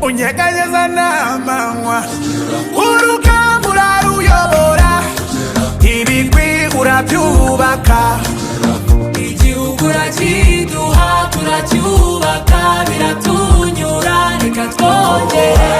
unyeganyeza n'amanywa urugamba uraruyobora ibigwi urabyubaka igihugu urakiduha turacyubaka biratunyura reka twongere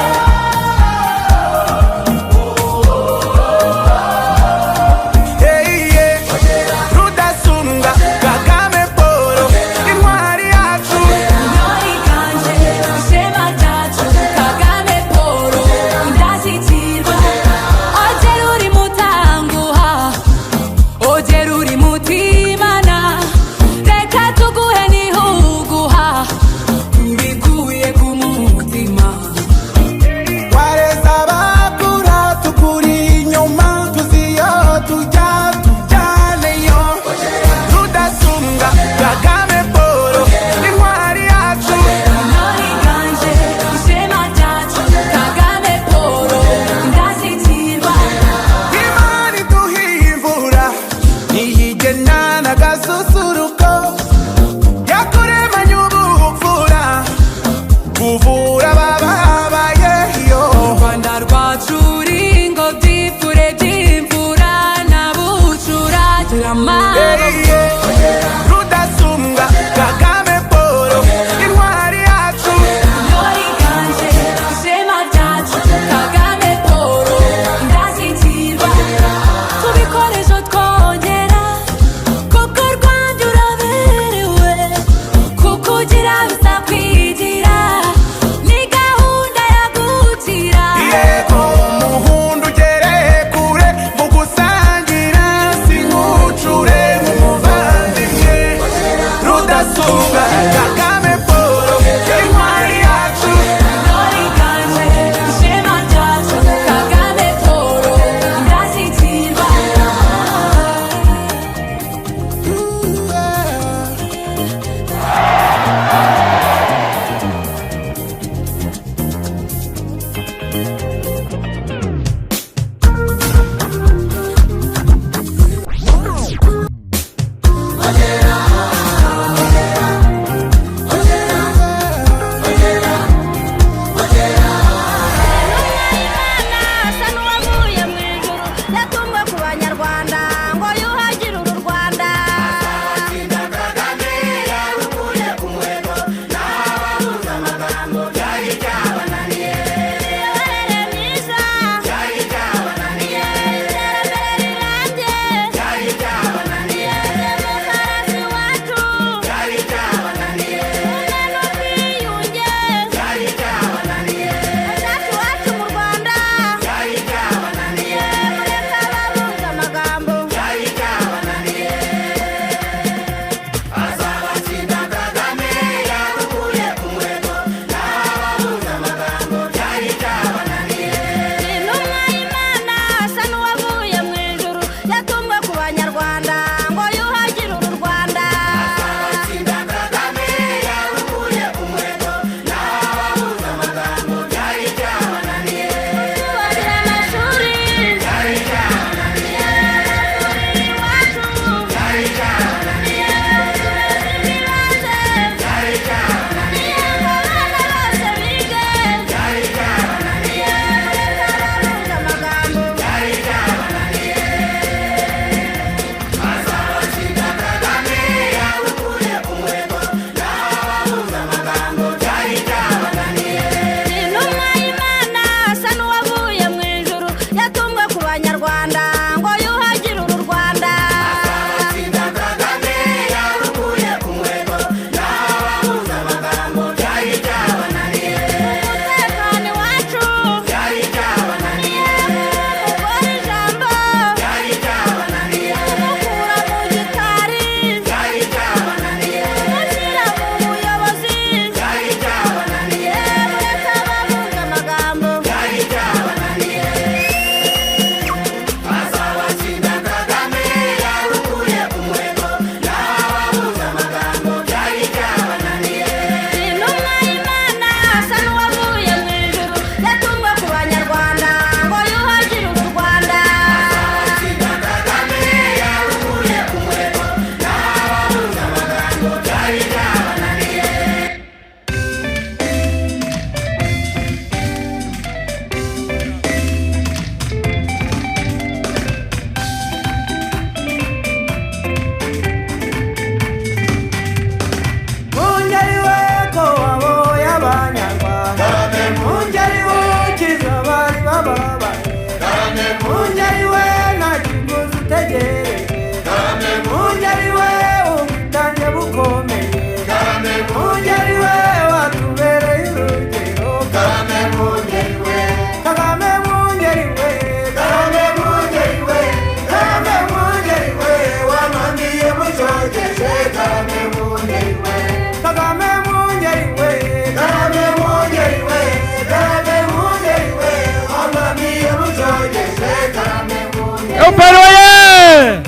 Operoye!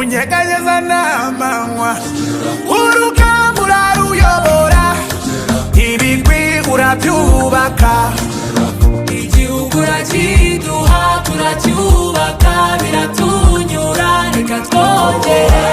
unyeganyeza n'amanywa urugamba uraruyobora ibigwi urabyubaka igihugu urakiduha turacyubaka biratunyura reka twongere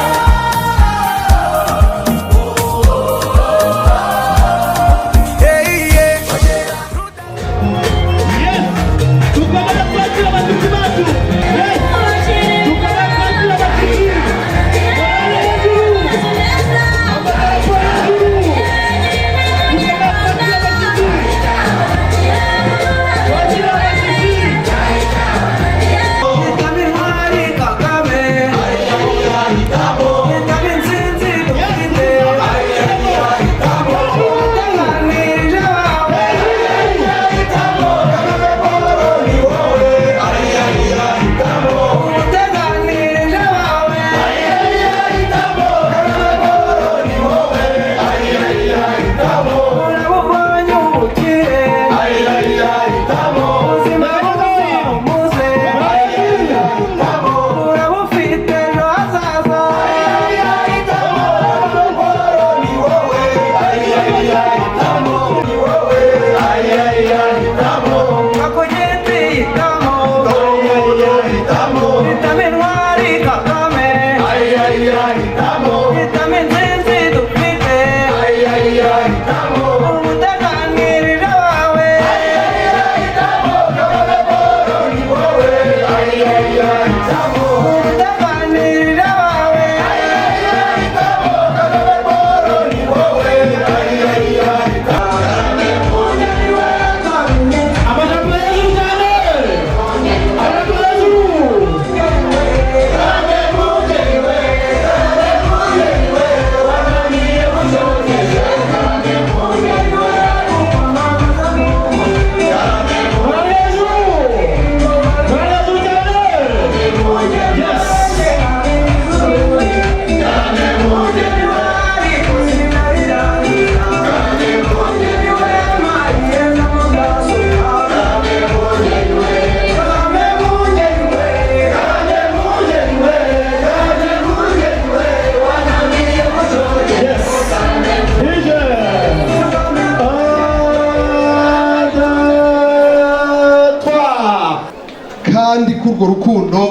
kandi kurwo rukundo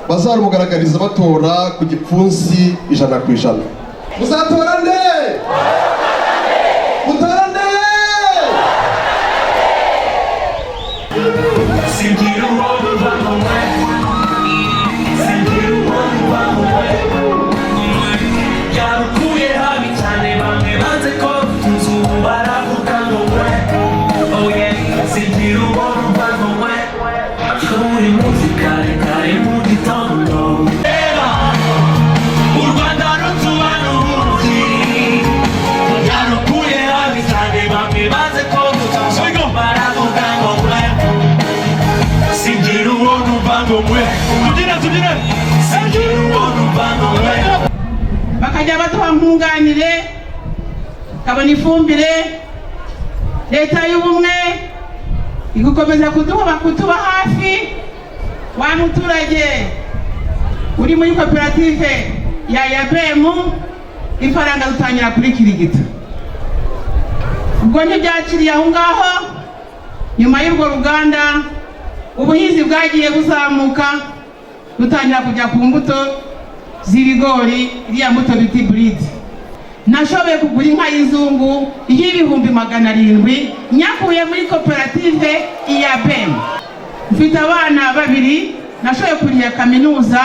bazarugaragariza batora ku gipfunsi 100%. Muzatora nde? Mutora nde? bakajya batuha nkunganire kabona ifumbire leta y'ubumwe igukomeza kutuba hafi wa muturage uri muri koperative ya YABEM ifaranga dutangira kuri kirigita ubwo ntibyakiriye aho ngaho nyuma y'urwo ruganda ubuhinzi bwagiye buzamuka dutangira kujya ku mbuto z'ibigori iriya mbuto biti buride nashoboye kugura inka y'inzungu y'ibihumbi 700 nyakuye muri koperative YABEM mfite abana 2 nashoboye kuriya kaminuza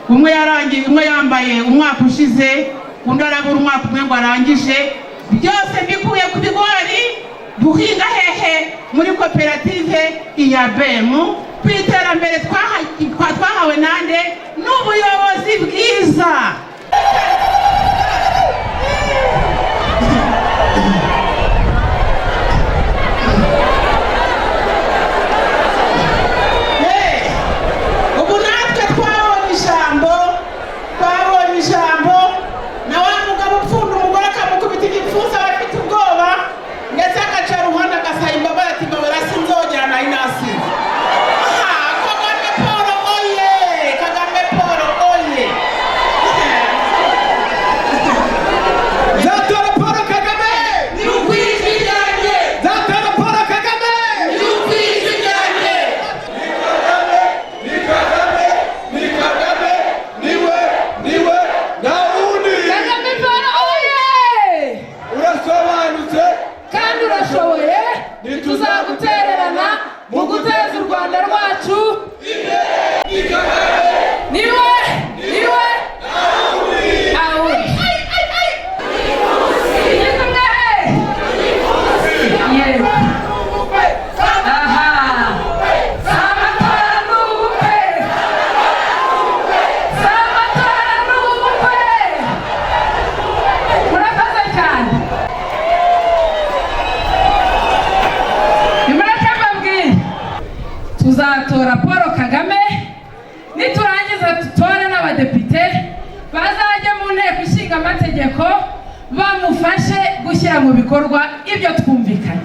umwe yarangiye umwe yambaye umwaka ushize undi arabura umwaka umwe ngo arangije byose mbikuye ku bigori duhinga hehe muri koperative YABEM ku iterambere twahawe nande n'ubuyobozi bwiza. bamufashe gushyira mu bikorwa ibyo twumvikanye.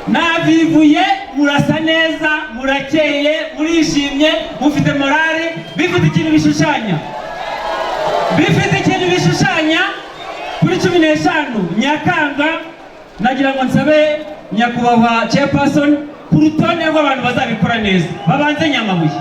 nabivuye murasa neza, murakeye, murishimye, mufite morale, bifite ikintu bishushanya kuri 15 Nyakanga. Nagira ngo nsabe nyakubahwa chairperson ku rutonde rw'abantu bazabikora neza babanze Nyamabuye.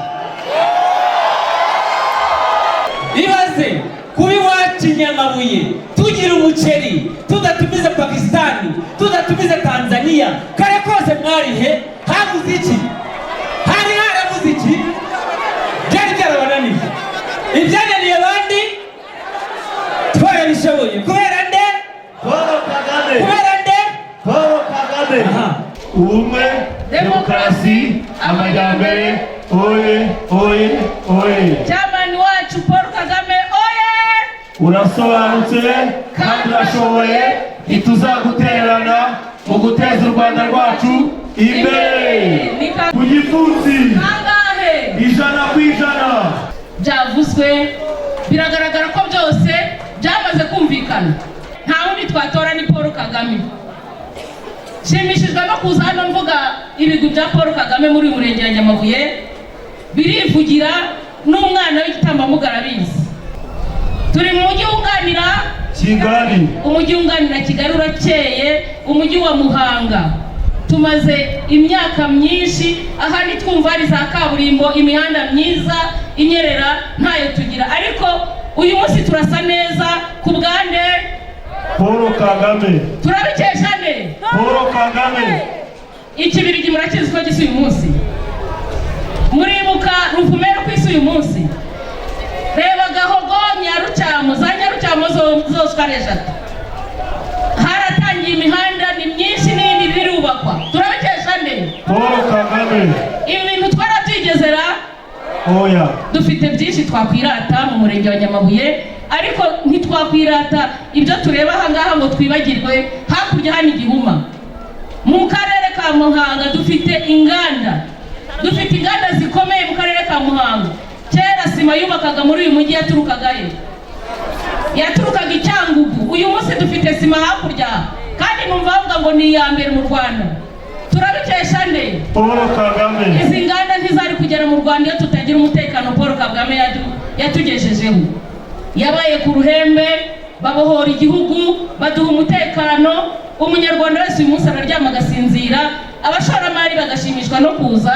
Ibaze kuba iwacu Nyamabuye tugira umuceri, tudatumiza Pakistani, tudatumiza Tanzania, kare kose mwarihe habuze iki? Hari harabuze iki? Byari byarabananiye, ibyananiye abandi twarabishoboye kubera nde? Paul Kagame. Kubera nde? Paul Kagame. Ubumwe, demokarasi, amajyambere, oye. Chairman wacu Paul Kagame oye! Urasobanutse kandi urashoboye, ntituzagutererana mu guteza u Rwanda rwacu imbere. Ku gipfunsi 100%. Byavuzwe, biragaragara ko byose byamaze kumvikana. Nta wundi twatora ni Paul Kagame. Shimishijwe no kuza hano mvuga ibigwi bya Paul Kagame muri murenge wa Nyamabuye, birivugira n'umwana w'igitambamugara bizi. Turi mu mujyi wunganira Kigali, umujyi wunganira Kigali urakeye, umujyi wa Muhanga. Tumaze imyaka myinshi ahandi twumva ari za kaburimbo, imihanda myiza inyerera ntayo tugira, ariko uyu munsi turasa neza ku bwande Paul Kagame. turabikesha nde? Paul Kagame. Ikibirigi murakizi ko gisi uyu munsi, muribuka Ruvumera ku isi uyu munsi, reba Gahogo, Nyarucyamo, za Nyarucyamo zose uko ari 3. Haratangiye imihanda ni myinshi n'indi birubakwa, turabikesha nde? Paul Kagame. Ibintu twarabyigezera. Oya. Dufite byinshi twakwirata mu murenge wa Nyamabuye, ariko ntitwakwirata ibyo tureba ahangaha ngo twibagirwe hakurya hano Igihuma. Mu karere ka Muhanga dufite inganda zikomeye mu karere ka Muhanga. Kera sima yubakaga muri uyu mujyi yaturukaga he? Yaturukaga i Cyangugu. Uyu munsi dufite sima hakurya, kandi numva bavuga ngo ni iya mbere mu Rwanda. Turabikesha nde? Paul Kagame. Izi nganda ntizari kugera mu Rwanda iyo tutagira umutekano Paul Kagame yatugejejeho. Yabaye ku ruhembe, babohora igihugu, baduha umutekano. Umunyarwanda wese uyu munsi araryama agasinzira, abashoramari bagashimishwa no kuza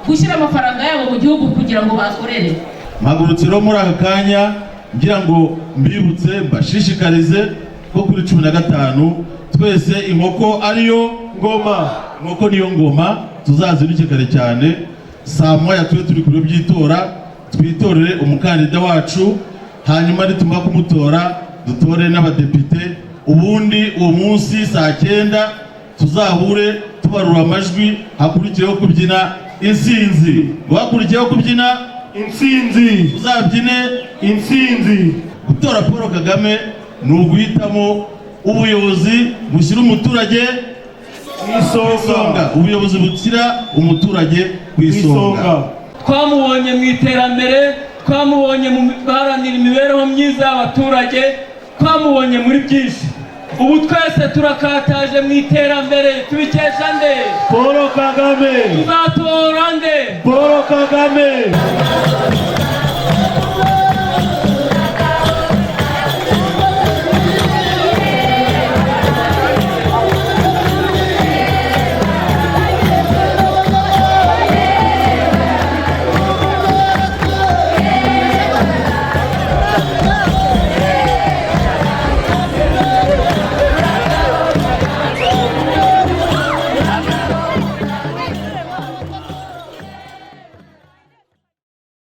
gushyira amafaranga yabo mu gihugu kugira ngo bakorere. Mpagurutse rero muri aka kanya ngira ngo mbibutse mbashishikarize ko kuri 15 twese inkoko ariyo ngoma, inkoko niyo ngoma, tuzazinduke kare cyane saa moya turi kuri by'itora, twitorere umukandida wacu, hanyuma nitumara kumutora dutore n'abadepite, ubundi uwo munsi saa 9 tuzahure tubarura amajwi, hakurikiyeho kubyina insinzi. Wakurikiyeho kubyina insinzi, uzabyine insinzi. Gutora Paul Kagame ni uguhitamo ubuyobozi bushyira umuturage ku isonga, ubuyobozi bushyira umuturage ku isonga. Twamubonye mu iterambere, twamubonye mu guharanira imibereho myiza y'abaturage, twamubonye muri byinshi. Ubu twese turakataje mu iterambere, tubikesha nde? Paul Kagame. Tuzatora nde? Paul Kagame.